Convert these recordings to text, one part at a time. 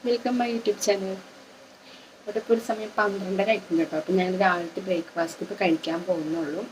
Welcome my YouTube channel. ഇവിടെ ഇപ്പോൾ ഒരു സമയം 12:30 ആയിട്ടുണ്ട് കേട്ടോ. അപ്പോൾ ഞാൻ രാവിലത്തെ ബ്രേക്ക്ഫാസ്റ്റ് ഇപ്പോൾ കഴിക്കാൻ പോകുന്നുള്ളൂ.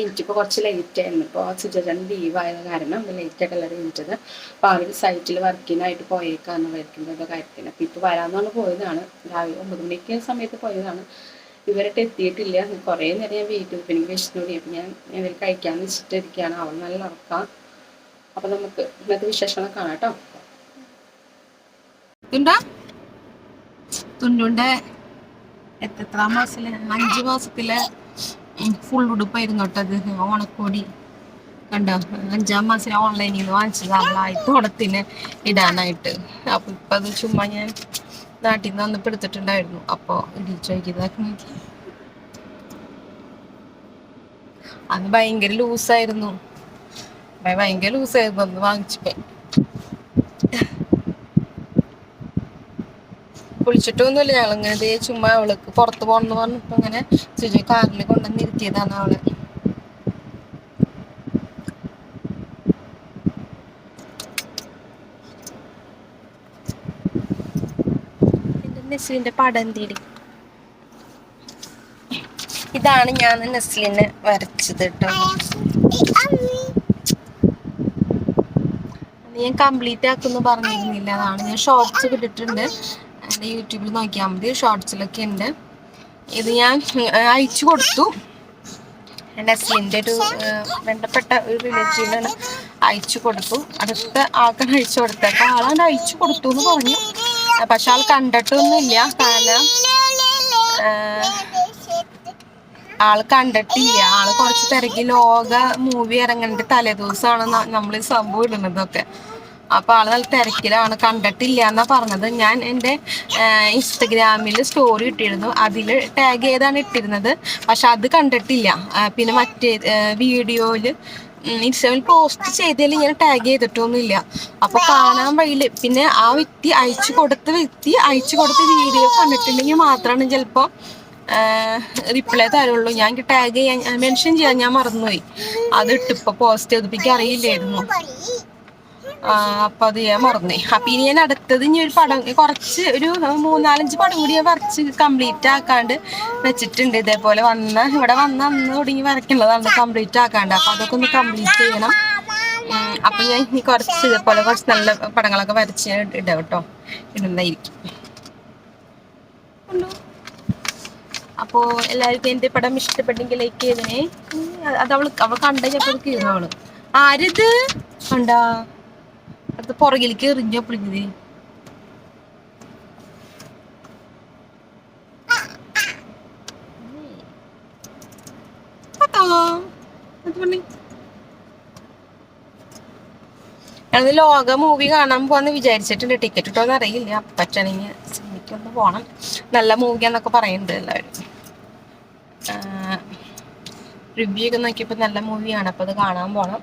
എനിക്കിപ്പോൾ കുറച്ച് ലേറ്റ് ആയിരുന്നു. ഇപ്പോൾ സിജോചാൻ ലീവായ കാരണം ലേറ്റായിട്ട് എല്ലാവരും വിളിച്ചത്. അപ്പോൾ ആ ഒരു സൈറ്റിൽ വർക്കിനായിട്ട് പോയേക്കാന്ന് വരയ്ക്കുന്നത് കാര്യത്തിന്. അപ്പോൾ ഇപ്പോൾ വരാമെന്നാണ് പോയതാണ്. രാവിലെ 9 മണിക്ക് സമയത്ത് പോയതാണ്. ഇവരായിട്ട് എത്തിയിട്ടില്ല. കുറേ നേരം ഞാൻ വെയിറ്റ് ചെയ്തു. എനിക്ക് വിഷ്ണുവിനെ അപ്പോൾ ഞാൻ ഇവർ കഴിക്കാമെന്ന് വെച്ചിട്ടിരിക്കുകയാണ്. അവൾ നല്ല ഉറക്കാം. അപ്പോൾ നമുക്ക് ഇന്നത്തെ വിശേഷങ്ങൾ കാണാം കേട്ടോ. തുണ്ടുന്റെ എത്രാം മാസത്തിലെ 5 മാസത്തിലെ ഫുൾ ഉടുപ്പായിരുന്നു കേട്ടത്. ഓണക്കോടി കണ്ടോ, 5-ാം മാസത്തിലെ ഓൺലൈനിൽ നിന്ന് വാങ്ങിച്ചതാണ് തോടത്തിന് ഇടാനായിട്ട്. അപ്പൊ ഇപ്പൊ അത് ചുമ്മാ ഞാൻ നാട്ടിൽ നിന്ന് വന്നപ്പോ എടുത്തിട്ടുണ്ടായിരുന്നു. അപ്പൊ ഇടിച്ചോക്കിയതാക്കി നോക്കി. അത് ഭയങ്കര ലൂസായിരുന്നു. ഒന്ന് വാങ്ങിച്ചപ്പോ കുളിച്ചിട്ടൊന്നുമില്ല. ഞങ്ങളിങ്ങനെ ചുമ്മാ അവൾക്ക് പുറത്ത് പോകണമെന്ന് പറഞ്ഞപ്പോ ഇങ്ങനെ സുജി കാറിൽ കൊണ്ടുവന്ന് ഇരുത്തിയതാണ് അവള്. എന്റെ നെസ്ലിന്റെ പടം തീടി. ഇതാണ് ഞാൻ നെസ്ലിനെ വരച്ചത് കേട്ടോ. ഞാൻ കംപ്ലീറ്റ് ആക്കുമെന്ന് പറഞ്ഞിരുന്നില്ല. അതാണ് ഞാൻ ഷോർട്സ് ഇട്ടിട്ടുണ്ട്. എൻ്റെ യൂട്യൂബിൽ നോക്കിയാൽ മതി, ഷോർട്സിലൊക്കെ ഉണ്ട്. ഇത് ഞാൻ അയച്ചു കൊടുത്തു. നെസ്ലിൻ്റെ ഒരു വേണ്ടപ്പെട്ട ഒരു റിലേറ്റീവിനാണ് അയച്ചു കൊടുത്തു. അടുത്ത ആൾക്കാണ് അയച്ചു കൊടുത്തത്. അപ്പോൾ ആളാണ്ട് അയച്ചു കൊടുത്തു എന്ന് പറഞ്ഞു. പക്ഷെ ആൾ കണ്ടിട്ടൊന്നുമില്ല. കാരണം ആള് കണ്ടിട്ടില്ല. ആള് കുറച്ച് തിരക്കി. ലോക മൂവി ഇറങ്ങേണ്ട തലേദിവസമാണ് നമ്മൾ ഈ സംഭവം ഇടുന്നതൊക്കെ. അപ്പൊ ആള് നല്ല തിരക്കിലാണ്, കണ്ടിട്ടില്ല എന്നാ പറഞ്ഞത്. ഞാൻ എൻ്റെ ഇൻസ്റ്റഗ്രാമിൽ സ്റ്റോറി ഇട്ടിരുന്നു. അതിൽ ടാഗ് ചെയ്താണ് ഇട്ടിരുന്നത്. പക്ഷെ അത് കണ്ടിട്ടില്ല. പിന്നെ മറ്റേ വീഡിയോയില് ഇൻസ്റ്റഗ്രാമിൽ പോസ്റ്റ് ചെയ്തതിൽ ഞാൻ ടാഗ് ചെയ്തിട്ടൊന്നുമില്ല. അപ്പൊ കാണാൻ വഴിയില്. പിന്നെ ആ വ്യക്തി അയച്ചു കൊടുത്ത വീഡിയോ കണ്ടിട്ടുണ്ടെങ്കിൽ മാത്രമാണ് ചിലപ്പോ റിപ്ലൈ തരുള്ളൂ. ഞാൻ ടാഗ് ചെയ്യാൻ മെൻഷൻ ചെയ്യാൻ ഞാൻ മറന്നുപോയി. അത് ഇട്ടിപ്പോ പോസ്റ്റ് ചെയ്തിപ്പിക്കാൻ അറിയില്ലായിരുന്നു. അപ്പൊ അത് ഞാൻ മറന്നേ. അപ്പൊ ഇനി ഞാൻ അടുത്തത് ഇനി ഒരു പടം, കുറച്ച് ഒരു 3-4-5 പടം കൂടി ഞാൻ വരച്ച് കംപ്ലീറ്റ് ആക്കാണ്ട് വെച്ചിട്ടുണ്ട്. ഇതേപോലെ ഇവിടെ വന്ന അന്ന് തുടങ്ങി വരയ്ക്കേണ്ടതാണ് കംപ്ലീറ്റ് ആക്കാണ്ട്. അപ്പൊ അതൊക്കെ ഒന്ന് കംപ്ലീറ്റ് ചെയ്യണം. അപ്പൊ ഞാൻ ഇനി കുറച്ച് ഇതേപോലെ കുറച്ച് നല്ല പടങ്ങളൊക്കെ വരച്ച് ഇടാം കേട്ടോ. ഇടുന്നതായിരിക്കും. അപ്പോ എല്ലാവർക്കും എന്റെ പടം ഇഷ്ടപ്പെട്ടെങ്കിൽ ലൈക്ക് ചെയ്തേ. അത് അവൾ കണ്ട ചിലപ്പോൾ കീറുന്നവള്. ആരിത് കണ്ടാ? അത് പുറകിലേക്ക് എറിഞ്ഞപ്പോഴേ ഞങ്ങൾ ലോക മൂവി കാണാൻ പോവാന്ന് വിചാരിച്ചിട്ടുണ്ട്. ടിക്കറ്റ് കിട്ടുമെന്ന് അറിയില്ല. പറ്റണെങ്കിൽ സിനിമയ്ക്കൊന്ന് പോണം. നല്ല മൂവി എന്നൊക്കെ പറയുന്നുണ്ട് എല്ലാവരും. റിവ്യൂ ഒക്കെ നോക്കിയപ്പോ നല്ല മൂവിയാണ്. അപ്പൊ അത് കാണാൻ പോണം.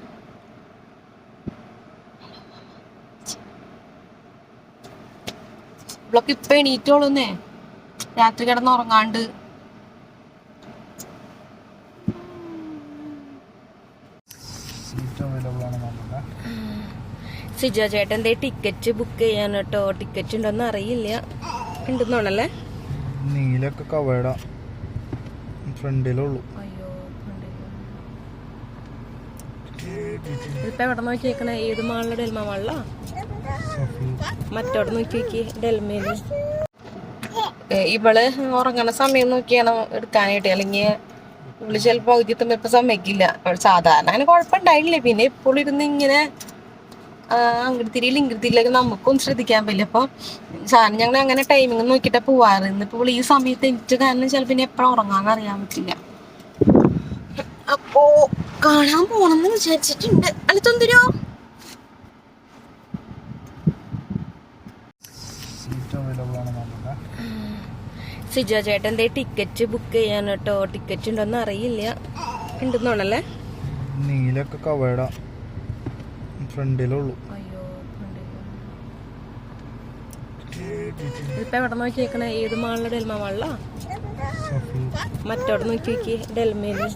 ഇവളൊക്കെ ഇപ്പൊ എണീറ്റോളൂന്നേ, രാത്രി കിടന്ന് ഉറങ്ങാണ്ട്. സിജോ ചേട്ടൻ്റെ ടിക്കറ്റ് ബുക്ക് ചെയ്യാൻ കേട്ടോ. ടിക്കറ്റ് ഉണ്ടോന്ന് അറിയില്ല. ഉണ്ടെന്നോണല്ലേ. നീലൊക്കെ കവേടാ ഫ്രണ്ടിലുള്ളൂ. അയ്യോ, ഇപ്പൊ എവിടെ നോക്കിയേക്കണേ? ഏത് മാളിലെ? ഡെൽമ മാളിലാ? മറ്റോടെ നോക്കി നോക്കി, ഡെൽമയില്. ഇവള് ഉറങ്ങണ സമയം നോക്കിയാണ് എടുക്കാനായിട്ട്. അല്ലെങ്കിൽ ഇവള് ചിലപ്പോ പകുതിയെത്തുമ്പോ ഇപ്പൊ സമ്മതിക്കില്ല. അവള് സാധാരണ അങ്ങനെ കുഴപ്പമുണ്ടായില്ലേ. പിന്നെ എപ്പോഴും ഇരുന്ന് ഇങ്ങനെ ഇങ്ങോട്ടിരിയിലേക്ക് നമുക്കൊന്നും ശ്രദ്ധിക്കാൻ പറ്റില്ല. അപ്പൊ സാധനം ഞങ്ങൾ അങ്ങനെ ടൈമിങ് നോക്കിയിട്ടാ പോവാറ്. ഇന്നിപ്പോൾ ഈ സമയത്ത് എനിക്ക് കാരണം ചിലപ്പോ പിന്നെ എപ്പോഴും ഉറങ്ങാന്ന് അറിയാൻ പറ്റില്ല. അപ്പോ കാണാൻ പോണെന്ന് വിചാരിച്ചിട്ടുണ്ട്. അടുത്തൊന്തിരോ സിജോ ചേട്ടൻ്റെ ടിക്കറ്റ് ബുക്ക് ചെയ്യാൻ കേട്ടോ. ടിക്കറ്റ് ഉണ്ടോന്ന് അറിയില്ല. ഉണ്ടെന്നോണല്ലേ. നീലൊക്കെ കവേടാ ഫ്രണ്ടിലുള്ളൂ. അയ്യോ, ഇപ്പൊ എവിടെ നോക്കിയേക്കണേ? ഏത് മാളിലെ? ഡെൽമ മാളിലാ? മറ്റോടെ നോക്കി നോക്കി, ഡെൽമയില്.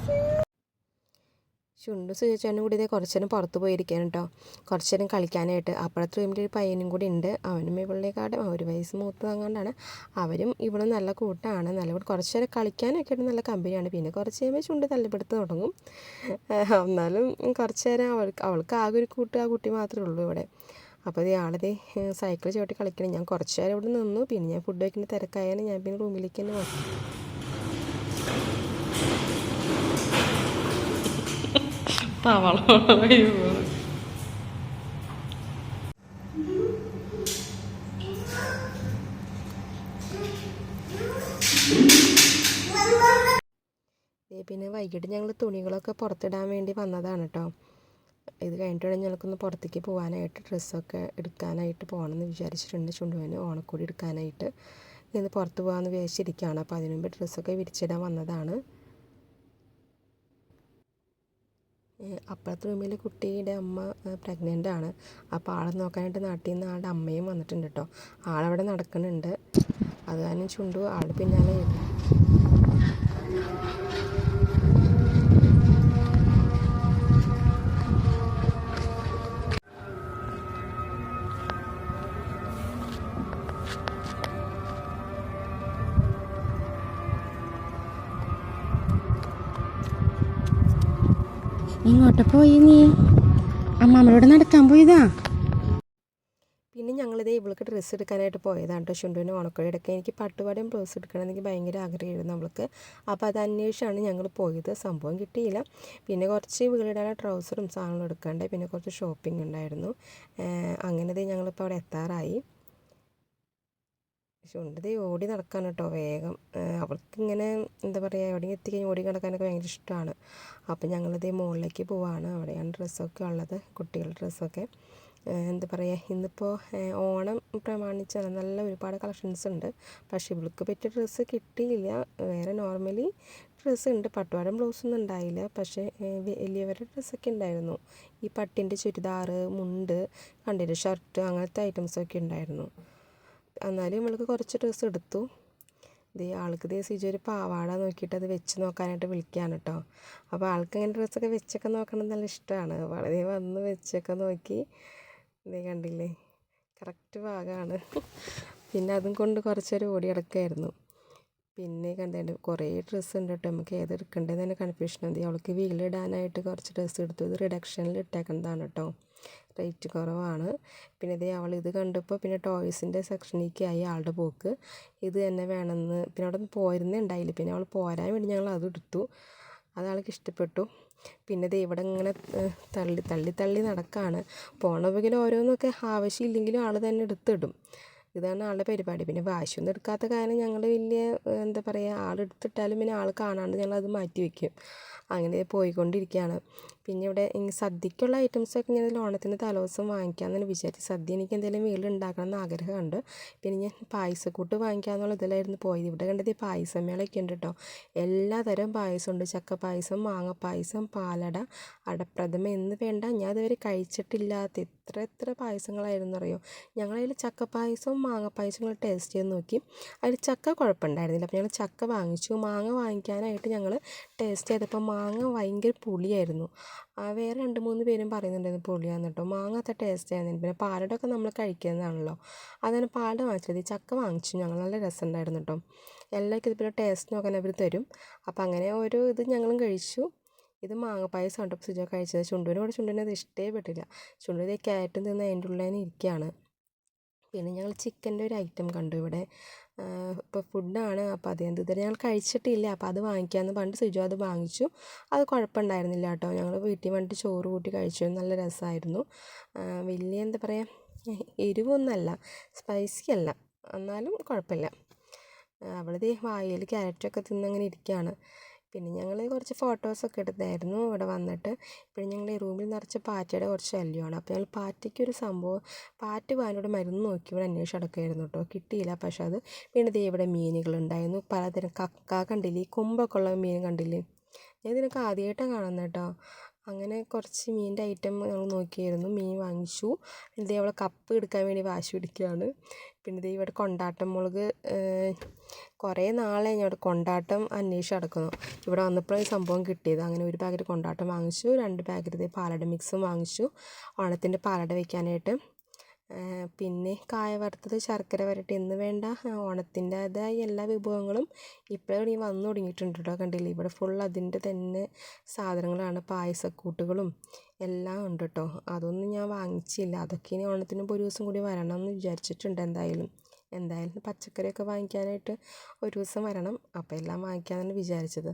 ചുണ്ടു സുചേച്ചനും കൂടി ഇതേ കുറച്ച് നേരം പുറത്ത് പോയിരിക്കാൻ കേട്ടോ, കുറച്ച് നേരം കളിക്കാനായിട്ട്. അപ്പുറത്ത് റൂമിൻ്റെ ഒരു പയ്യനും കൂടി ഉണ്ട്, അവനും ഇവളുടെക്കാട്ടും 1 വയസ്സ് മൂത്തത് അങ്ങോട്ടാണ്. അവരും ഇവിടെ നല്ല കൂട്ടാണ്, നല്ല കുറച്ച് നേരം കളിക്കാനൊക്കെ ആയിട്ട് നല്ല കമ്പനിയാണ്. പിന്നെ കുറച്ച് കഴിയുമ്പോൾ ചുണ്ട് തല്ലിപ്പെടുത്ത് തുടങ്ങും. എന്നാലും കുറച്ച് നേരം അവൾക്ക് ആകെ ഒരു കൂട്ട് ആ കുട്ടി മാത്രമേ ഉള്ളൂ ഇവിടെ. അപ്പോൾ ആളത് സൈക്കിൾ ചവിട്ടി കളിക്കണം. ഞാൻ കുറച്ച് നേരം ഇവിടെ നിന്നു, പിന്നെ ഞാൻ ഫുഡ് വയ്ക്കുന്ന തിരക്കായാലും ഞാൻ പിന്നെ റൂമിലേക്ക് തന്നെ വന്നു. പിന്നെ വൈകിട്ട് ഞങ്ങൾ തുണികളൊക്കെ പുറത്തിടാൻ വേണ്ടി വന്നതാണ് കേട്ടോ. ഇത് കഴിഞ്ഞിട്ട് വേണം ഞങ്ങൾക്കൊന്ന് പുറത്തേക്ക് പോകാനായിട്ട്, ഡ്രസ്സൊക്കെ എടുക്കാനായിട്ട് പോകണമെന്ന് വിചാരിച്ചിട്ടുണ്ട്. ചുണ്ടുവിന് ഓണക്കോടി എടുക്കാനായിട്ട് ഇന്ന് പുറത്ത് പോകാമെന്ന് വിചാരിച്ചിരിക്കുകയാണ്. അപ്പോൾ അതിനു മുമ്പ് ഡ്രസ്സൊക്കെ വിരിച്ചിടാൻ വന്നതാണ്. അപ്പുറത്തെ റൂമിൽ കുട്ടിയുടെ അമ്മ പ്രഗ്നൻ്റ് ആണ്. അപ്പോൾ ആളെ നോക്കാനായിട്ട് നാട്ടിൽ നിന്ന് ആളുടെ അമ്മയും വന്നിട്ടുണ്ട് കേട്ടോ. ആളവിടെ നടക്കുന്നുണ്ട്, അത് കാരണം ചുണ്ടു ആൾ പിന്നാലെ ഇല്ല. ഇങ്ങോട്ട് പോയി നീ? അമ്മാമ്മയോട് നടക്കാൻ പോയതാ? പിന്നെ ഞങ്ങളിതേ ഇവൾക്ക് ഡ്രസ്സ് എടുക്കാനായിട്ട് പോയതാണ് കേട്ടോ. ചുണ്ടുവിന് ഓണക്കോടി എടുക്കാൻ എനിക്ക് പട്ടുപാടയും ബ്ലൗസ് എടുക്കണം എനിക്ക് ഭയങ്കര ആഗ്രഹമായിരുന്നു അവൾക്ക്. അപ്പോൾ അത് അന്വേഷിച്ചാണ് ഞങ്ങൾ പോയത്. സംഭവം കിട്ടിയില്ല. പിന്നെ കുറച്ച് വീടിടാനുള്ള ട്രൗസറും സാധനങ്ങളും എടുക്കണ്ടേ, പിന്നെ കുറച്ച് ഷോപ്പിംഗ് ഉണ്ടായിരുന്നു. അങ്ങനത്തെ ഞങ്ങളിപ്പോൾ അവിടെ എത്താറായി. ചുണ്ടത് ഓടി നടക്കാൻ കേട്ടോ വേഗം. അവൾക്കിങ്ങനെ എന്താ പറയുക, എവിടെയും എത്തിക്കഴിഞ്ഞ് ഓടി നടക്കാനൊക്കെ ഭയങ്കര ഇഷ്ടമാണ്. അപ്പോൾ ഞങ്ങളിത് മുകളിലേക്ക് പോവാണ്. അവിടെയാണ് ഡ്രസ്സൊക്കെ ഉള്ളത്, കുട്ടികളുടെ ഡ്രസ്സൊക്കെ. എന്താ പറയുക, ഇന്നിപ്പോൾ ഓണം പ്രമാണിച്ചാണ് നല്ല ഒരുപാട് കളക്ഷൻസ് ഉണ്ട്. പക്ഷേ ഇവൾക്ക് പറ്റിയ ഡ്രസ്സ് കിട്ടിയില്ല. വേറെ നോർമലി ഡ്രസ്സ് ഉണ്ട്, പട്ടുപാടം ബ്ലൗസൊന്നും ഉണ്ടായില്ല. പക്ഷേ വലിയവരുടെ ഡ്രസ്സൊക്കെ ഉണ്ടായിരുന്നു. ഈ പട്ടിൻ്റെ ചുരിദാർ, മുണ്ട്, കണ്ടില്ല ഷർട്ട്, അങ്ങനത്തെ ഐറ്റംസൊക്കെ ഉണ്ടായിരുന്നു. എന്നാലും നമ്മൾക്ക് കുറച്ച് ഡ്രസ്സ് എടുത്തു. ആൾക്ക് സിജു ഒരു പാവാട നോക്കിയിട്ട് അത് വെച്ച് നോക്കാനായിട്ട് വിളിക്കുകയാണ് കേട്ടോ. അപ്പോൾ ആൾക്ക് അങ്ങനെ ഡ്രസ്സൊക്കെ വെച്ചൊക്കെ നോക്കണം നല്ല ഇഷ്ടമാണ്. വളരെ വന്ന് വെച്ചൊക്കെ നോക്കി, കണ്ടില്ലേ കറക്റ്റ് ഭാഗമാണ്. പിന്നെ അതും കൊണ്ട് കുറച്ചേരം ഓടി കിടക്കായിരുന്നു. പിന്നെ കണ്ടു കുറേ ഡ്രസ്സ് ഉണ്ട് കേട്ടോ, നമുക്ക് ഏത് എടുക്കേണ്ടതെന്ന് തന്നെ കൺഫ്യൂഷൻ ഉണ്ട്. അവൾക്ക് വീലിടാനായിട്ട് കുറച്ച് ഡ്രസ്സ് എടുത്തു. ഇത് റിഡക്ഷനിൽ ഇട്ടേക്കുന്നതാണ് കേട്ടോ, റേറ്റ് കുറവാണ്. പിന്നെ അവൾ ഇത് കണ്ടപ്പോൾ പിന്നെ ടോയ്സിൻ്റെ സെക്ഷനിലേക്ക് ആയി ആളുടെ പോക്ക്. ഇത് തന്നെ വേണമെന്ന്, പിന്നെ അവിടെ നിന്ന് പോരുന്നേ ഉണ്ടായില്ല. പിന്നെ അവൾ പോരാൻ വേണ്ടി ഞങ്ങൾ അത് എടുത്തു, അത് ആൾക്ക് ഇഷ്ടപ്പെട്ടു. പിന്നെ ഇവിടെ ഇങ്ങനെ തള്ളി തള്ളി തള്ളി നടക്കുകയാണ്. പോണ പോകിൽ ഓരോന്നൊക്കെ ആവശ്യമില്ലെങ്കിലും ആൾ തന്നെ എടുത്തിടും. ഇതാണ് ആളുടെ പരിപാടി. പിന്നെ വാശിയൊന്നും എടുക്കാത്ത കാരണം ഞങ്ങൾ വലിയ എന്താ പറയുക, ആളെടുത്തിട്ടാലും പിന്നെ ആൾ കാണാണ്ട് ഞങ്ങളത് മാറ്റി വയ്ക്കും. അങ്ങനെ പോയിക്കൊണ്ടിരിക്കുകയാണ്. പിന്നെ ഇവിടെ സദ്യക്കുള്ള ഐറ്റംസൊക്കെ ഞാൻ ഓണത്തിന് തലേദിവസം വാങ്ങിക്കാമെന്നാണ് വിചാരിച്ചത്. സദ്യ എനിക്ക് എന്തെങ്കിലും വീട്ടിൽ ഉണ്ടാക്കണം എന്ന് ആഗ്രഹമുണ്ട്. പിന്നെ ഞാൻ പായസക്കൂട്ട് വാങ്ങിക്കാമെന്നുള്ള ഇതിലായിരുന്നു പോയത്. ഇവിടെ കണ്ടത് പായസമേളയൊക്കെ ഉണ്ട് കേട്ടോ. എല്ലാതരം പായസമുണ്ട്. ചക്ക പായസം, മാങ്ങ പായസം, പാലട, അടപ്രഥമ എന്ന് വേണ്ട, ഞാൻ അതുവരെ കഴിച്ചിട്ടില്ലാത്ത എത്ര പായസങ്ങളായിരുന്നു അറിയോ. ഞങ്ങളതിൽ ചക്ക പായസവും മാങ്ങ പായസങ്ങളും ടേസ്റ്റ് ചെയ്ത് നോക്കി. അതിൽ ചക്ക കുഴപ്പമുണ്ടായിരുന്നില്ല. അപ്പോൾ ഞങ്ങൾ ചക്ക വാങ്ങിച്ചു. മാങ്ങ വാങ്ങിക്കാനായിട്ട് ഞങ്ങൾ ടേസ്റ്റ് ചെയ്തപ്പോൾ മാങ്ങ ഭയങ്കര പുളിയായിരുന്നു. വേറെ 2-3 പേരും പറയുന്നുണ്ടായിരുന്നു പുളിയാന്ന് കേട്ടോ. മാങ്ങ അത്ര ടേസ്റ്റ് ആയിരുന്നില്ല. പിന്നെ പാലടൊക്കെ നമ്മൾ കഴിക്കുന്നതാണല്ലോ, അതാണ് പാലട വാങ്ങിച്ചത്. ചക്ക വാങ്ങിച്ചു ഞങ്ങൾ, നല്ല രസമുണ്ടായിരുന്നു കേട്ടോ. എല്ലാവർക്കും ഇതുപോലെ ടേസ്റ്റ് നോക്കാൻ അവർ തരും. അപ്പോൾ അങ്ങനെ ഓരോ ഇത് ഞങ്ങളും കഴിച്ചു. ഇത് മാങ്ങ പായസം കേട്ടോ സുജ കഴിച്ചത്. ചുണ്ടിന് അത് ഇഷ്ടപ്പെട്ടില്ല. ചുണ്ടിന് ക്യാരറ്റും തിന്ന് അതിൻ്റെ ഉള്ളിൽ തന്നെ ഇരിക്കുകയാണ്. പിന്നെ ഞങ്ങൾ ചിക്കൻ്റെ ഒരു ഐറ്റം കണ്ടു ഇവിടെ. ഇപ്പോൾ ഫുഡാണ്. അപ്പോൾ ഇതുവരെ ഞങ്ങൾ കഴിച്ചിട്ടില്ല. അപ്പോൾ അത് വാങ്ങിക്കാമെന്ന് പറഞ്ഞിട്ട് സിജു അത് വാങ്ങിച്ചു. അത് കുഴപ്പമുണ്ടായിരുന്നില്ല കേട്ടോ. ഞങ്ങൾ വീട്ടിൽ വന്നിട്ട് ചോറ് കൂട്ടി കഴിച്ചു, നല്ല രസമായിരുന്നു. വലിയ എന്താ പറയുക, എരിവൊന്നുമല്ല, സ്പൈസി അല്ല, എന്നാലും കുഴപ്പമില്ല. അവളിത് വായിൽ ക്യാരറ്റൊക്കെ തിന്നങ്ങനെ ഇരിക്കുകയാണ്. പിന്നെ ഞങ്ങൾ കുറച്ച് ഫോട്ടോസൊക്കെ എടുത്തായിരുന്നു ഇവിടെ വന്നിട്ട്. പിന്നെ ഞങ്ങൾ ഈ റൂമിൽ നിറച്ച് പാറ്റയുടെ കുറച്ച് ശല്യമാണ്. അപ്പോൾ ഞങ്ങൾ പാറ്റയ്ക്കൊരു സംഭവം, പാറ്റ പോകാനോട് മരുന്ന് നോക്കി ഇവിടെ അന്വേഷിച്ച് നടക്കുകയായിരുന്നു കേട്ടോ, കിട്ടിയില്ല. പക്ഷെ അത് പിന്നെ ഇവിടെ മീനുകളുണ്ടായിരുന്നു, പലതരം കക്ക കണ്ടില്ലേ, ഈ കൊമ്പൊക്കെ ഉള്ള മീൻ കണ്ടില്ലേ. ഞാൻ ഇതിനൊക്കെ ആദ്യമായിട്ടാണ് കാണുന്നത് കേട്ടോ. അങ്ങനെ കുറച്ച് മീനിൻ്റെ ഐറ്റം ഞങ്ങൾ നോക്കിയായിരുന്നു. മീൻ വാങ്ങിച്ചു. ഇതേ അവളെ കപ്പ് എടുക്കാൻ വേണ്ടി വാശി പിടിക്കുകയാണ്. പിന്നെ ഇതേ ഇവിടെ കൊണ്ടാട്ടം മുളക് കുറേ നാളെ ഞാൻ ഇവിടെ കൊണ്ടാട്ടം അന്വേഷിച്ച് നടക്കുന്നു. ഇവിടെ വന്നപ്പോഴാണ് ഈ സംഭവം കിട്ടിയത്. അങ്ങനെ ഒരു പാക്കറ്റ് കൊണ്ടാട്ടം വാങ്ങിച്ചു, 2 പാക്കറ്റ് ഇതേ പാലട മിക്സും വാങ്ങിച്ചു ഓണത്തിൻ്റെ പാലട വയ്ക്കാനായിട്ട്. പിന്നെ കായ വറുത്തത്, ശർക്കര വരട്ടി എന്ന് വേണ്ട ഓണത്തിൻ്റെതായ എല്ലാ വിഭവങ്ങളും ഇപ്പോഴേ വന്നു തുടങ്ങിയിട്ടുണ്ട് കേട്ടോ. കണ്ടില്ലേ, ഇവിടെ ഫുൾ അതിൻ്റെ തന്നെ സാധനങ്ങളാണ്. പായസക്കൂട്ടുകളും എല്ലാം ഉണ്ട് കേട്ടോ. അതൊന്നും ഞാൻ വാങ്ങിച്ചില്ല. അതൊക്കെ ഇനി ഓണത്തിന് മുമ്പ് ഒരു ദിവസം കൂടി വരണം എന്ന് വിചാരിച്ചിട്ടുണ്ട്. എന്തായാലും പച്ചക്കറിയൊക്കെ വാങ്ങിക്കാനായിട്ട് ഒരു ദിവസം വരണം. അപ്പോൾ എല്ലാം വാങ്ങിക്കാനാണ് വിചാരിച്ചത്.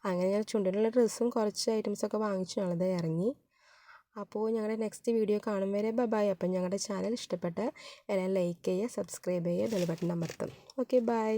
അങ്ങനെ ഞാൻ ചുണ്ടിനുള്ള ഡ്രസ്സും കുറച്ച് ഐറ്റംസൊക്കെ വാങ്ങിച്ചു ഞങ്ങളിത് ഇറങ്ങി. അപ്പോൾ ഞങ്ങളുടെ നെക്സ്റ്റ് വീഡിയോ കാണും വരെ ബൈ. അപ്പം ഞങ്ങളുടെ ചാനൽ ഇഷ്ടപ്പെട്ട എല്ലാം ലൈക്ക് ചെയ്യുക, സബ്സ്ക്രൈബ് ചെയ്യുക, ബെൽ ബട്ടൺ അമർത്തും. Okay, by.